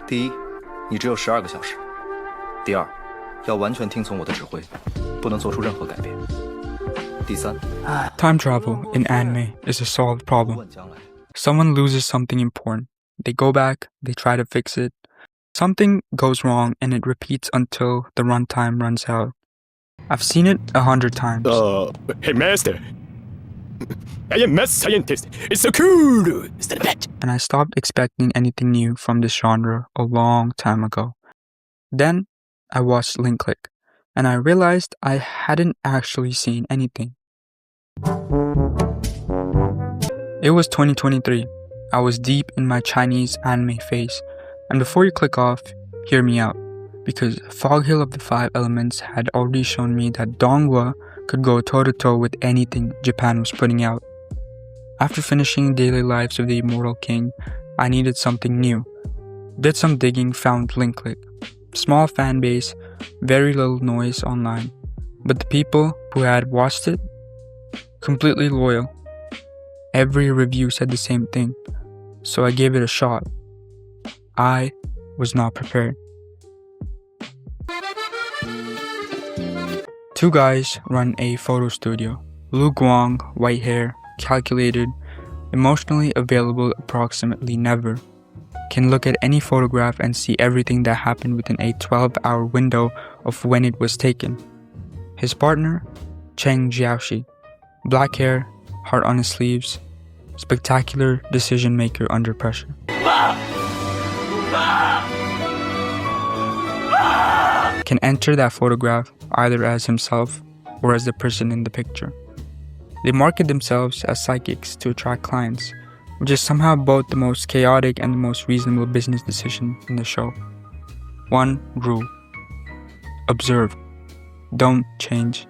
第一，你只有12个小时；第二，要完全听从我的指挥，不能做出任何改变；第三， Time travel in anime is a solved problem. Someone loses something important. They go back, they try to fix it. Something goes wrong and it repeats until the runtime runs out. I've seen it 100 times. Hey master, I am mad scientist. It's so cool. It's the best. And I stopped expecting anything new from this genre a long time ago. Then I watched Link Click, and I realized I hadn't actually seen anything. It was 2023. I was deep in my Chinese anime phase, and before you click off, hear me out, because Fog Hill of the Five Elements had already shown me that Donghua could go toe-to-toe with anything Japan was putting out. After finishing Daily Lives of the Immortal King, I needed something new. Did some digging, found Link Click. Small fan base, very little noise online, but the people who had watched it, completely loyal. Every review said the same thing, so I gave it a shot. I was not prepared. Two guys run a photo studio. Guang, white hair, calculated, emotionally available approximately never. Can look at any photograph and see everything that happened within a 12-hour window of when it was taken. His partner, Cheng Jiaoxi, black hair, heart on his sleeves, spectacular decision maker under pressure. Can enter that photograph either as himself or as the person in the picture. They market themselves as psychics to attract clients, which is somehow both the most chaotic and the most reasonable business decision in the show. One rule: observe. Don't change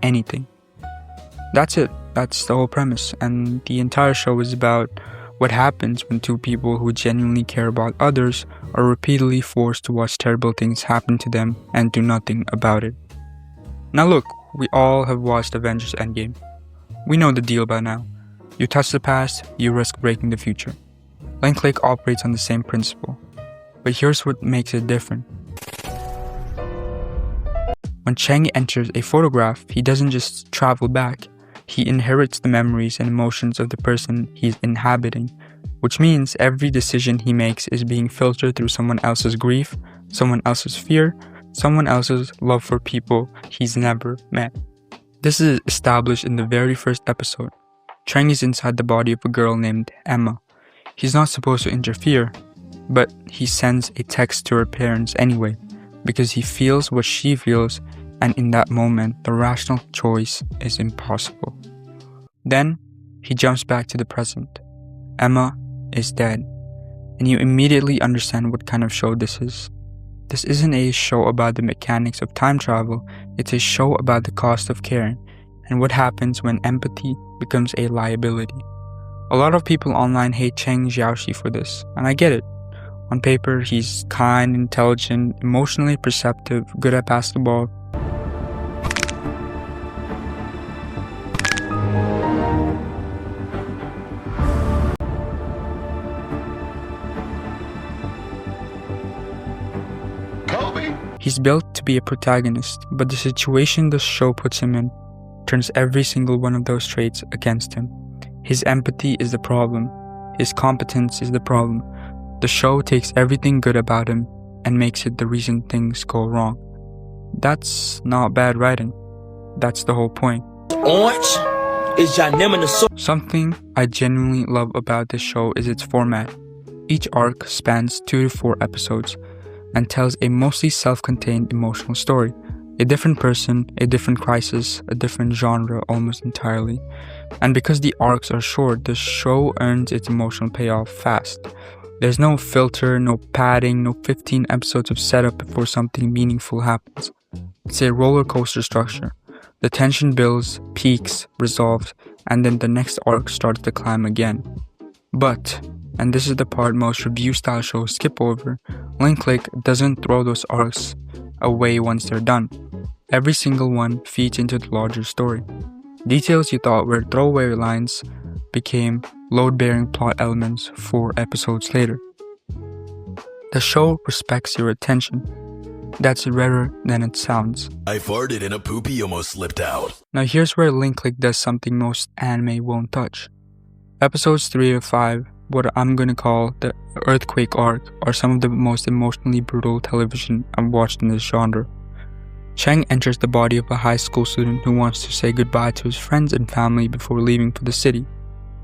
anything. That's it. That's the whole premise, and the entire show is about what happens when two people who genuinely care about others are repeatedly forced to watch terrible things happen to them and do nothing about it. Now look, we all have watched Avengers Endgame. We know the deal by now. You touch the past, you risk breaking the future. Link Click operates on the same principle. But here's what makes it different. When Cheng enters a photograph, he doesn't just travel back. He inherits the memories and emotions of the person he's inhabiting, which means every decision he makes is being filtered through someone else's grief, someone else's fear, someone else's love for people he's never met. This is established in the very first episode. Cheng is inside the body of a girl named Emma. He's not supposed to interfere, but he sends a text to her parents anyway, because he feels what she feels, and in that moment, the rational choice is impossible. Then, he jumps back to the present. Emma is dead, and you immediately understand what kind of show this is. This isn't a show about the mechanics of time travel, it's a show about the cost of caring, and what happens when empathy becomes a liability. A lot of people online hate Cheng Jiaoxi for this, and I get it. On paper, he's kind, intelligent, emotionally perceptive, good at basketball. He's built to be a protagonist, but the situation the show puts him in turns every single one of those traits against him. His empathy is the problem. His competence is the problem. The show takes everything good about him and makes it the reason things go wrong. That's not bad writing. That's the whole point. Orange is your name in the soul. Something I genuinely love about this show is its format. Each arc spans 2 to 4 episodes and tells a mostly self-contained emotional story. A different person, a different crisis, a different genre almost entirely. And because the arcs are short, the show earns its emotional payoff fast. There's no filter, no padding, no 15 episodes of setup before something meaningful happens. It's a roller coaster structure. The tension builds, peaks, resolves, and then the next arc starts to climb again. But, and this is the part most review-style shows skip over, Link Click doesn't throw those arcs away once they're done. Every single one feeds into the larger story. Details you thought were throwaway lines became load-bearing plot elements 4 episodes later. The show respects your attention. That's rarer than it sounds. I farted and a poopy almost slipped out. Now here's where Link Click does something most anime won't touch. Episodes 3 of 5, what I'm gonna call the Earthquake arc, are some of the most emotionally brutal television I've watched in this genre. Chang enters the body of a high school student who wants to say goodbye to his friends and family before leaving for the city.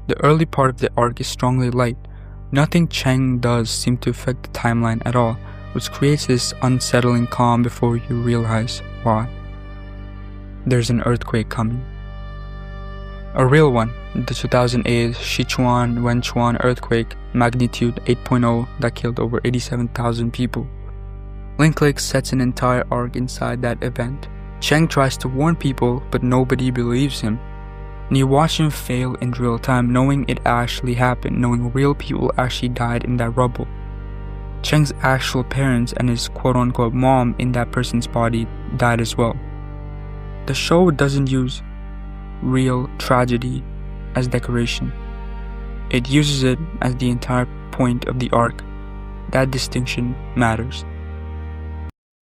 The early part of the arc is strongly light. Nothing Chang does seems to affect the timeline at all, which creates this unsettling calm before you realize why. There's an earthquake coming. A real one, the 2008 Sichuan Wenchuan earthquake, magnitude 8.0, that killed over 87,000 people. Link Click sets an entire arc inside that event. Chang tries to warn people, but nobody believes him. And you watch him fail in real time, knowing it actually happened, knowing real people actually died in that rubble. Chang's actual parents and his quote-unquote mom in that person's body died as well. The show doesn't use real tragedy as decoration. It uses it as the entire point of the arc. That distinction matters.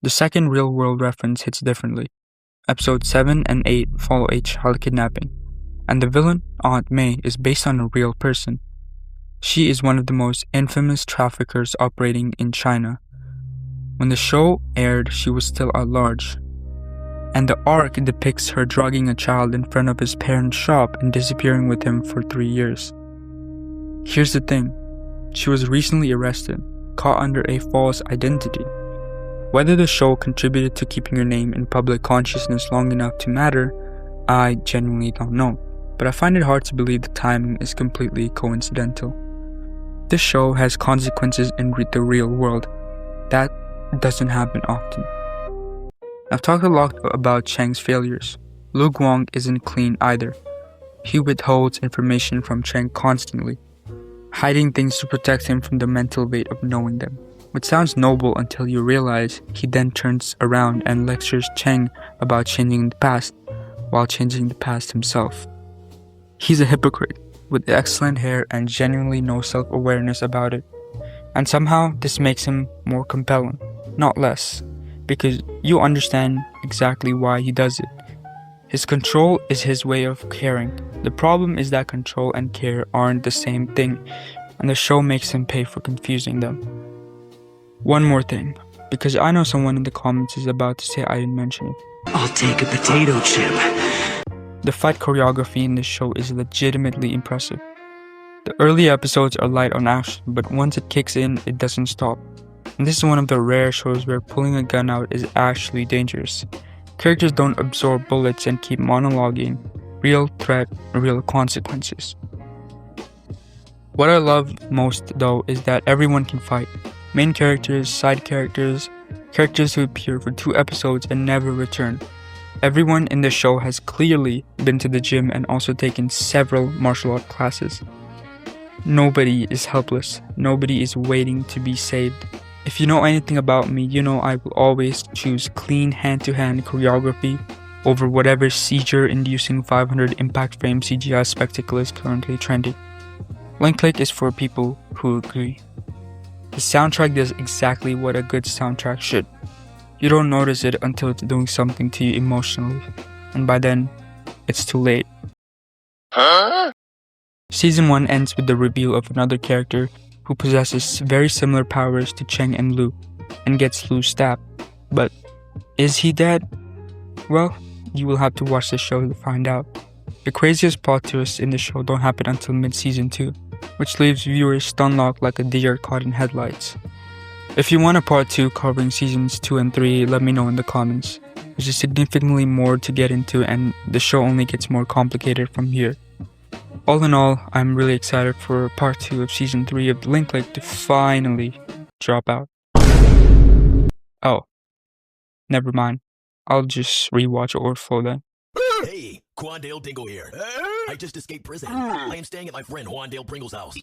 The second real-world reference hits differently. Episodes 7 and 8 follow a child kidnapping, and the villain, Aunt May, is based on a real person. She is one of the most infamous traffickers operating in China. When the show aired, she was still at large, and the arc depicts her drugging a child in front of his parents' shop and disappearing with him for 3 years. Here's the thing, she was recently arrested, caught under a false identity. Whether the show contributed to keeping her name in public consciousness long enough to matter, I genuinely don't know, but I find it hard to believe the timing is completely coincidental. This show has consequences in the real world. That doesn't happen often. I've talked a lot about Chang's failures. Guang isn't clean either. He withholds information from Chang constantly, hiding things to protect him from the mental weight of knowing them. Which sounds noble until you realize he then turns around and lectures Chang about changing the past, while changing the past himself. He's a hypocrite, with excellent hair and genuinely no self-awareness about it. And somehow this makes him more compelling, not less, because you understand exactly why he does it. His control is his way of caring. The problem is that control and care aren't the same thing, and the show makes him pay for confusing them. One more thing, because I know someone in the comments is about to say I didn't mention it. I'll take a potato chip. The fight choreography in this show is legitimately impressive. The early episodes are light on action, but once it kicks in, it doesn't stop. And this is one of the rare shows where pulling a gun out is actually dangerous. Characters don't absorb bullets and keep monologuing. Real threat, real consequences. What I love most though is that everyone can fight. Main characters, side characters, characters who appear for 2 episodes and never return. Everyone in the show has clearly been to the gym and also taken several martial art classes. Nobody is helpless. Nobody is waiting to be saved. If you know anything about me, you know I will always choose clean hand-to-hand choreography over whatever seizure-inducing 500 impact frame CGI spectacle is currently trending. Link Click is for people who agree. The soundtrack does exactly what a good soundtrack should. You don't notice it until it's doing something to you emotionally, and by then, it's too late. Season 1 ends with the reveal of another character who possesses very similar powers to Cheng and Lu, and gets Lu stabbed. But is he dead? Well, you will have to watch the show to find out. The craziest plot twists in the show don't happen until mid-season 2, which leaves viewers stun-locked like a deer caught in headlights. If you want a part 2 covering seasons 2 and 3, let me know in the comments. There's just significantly more to get into and the show only gets more complicated from here. All in all, I'm really excited for part 2 of season 3 of Link Click to finally drop out. Oh, never mind. I'll just rewatch Overflow then. Hey, Quandale Dingle here. I just escaped prison. I am staying at my friend Juandale Pringle's house.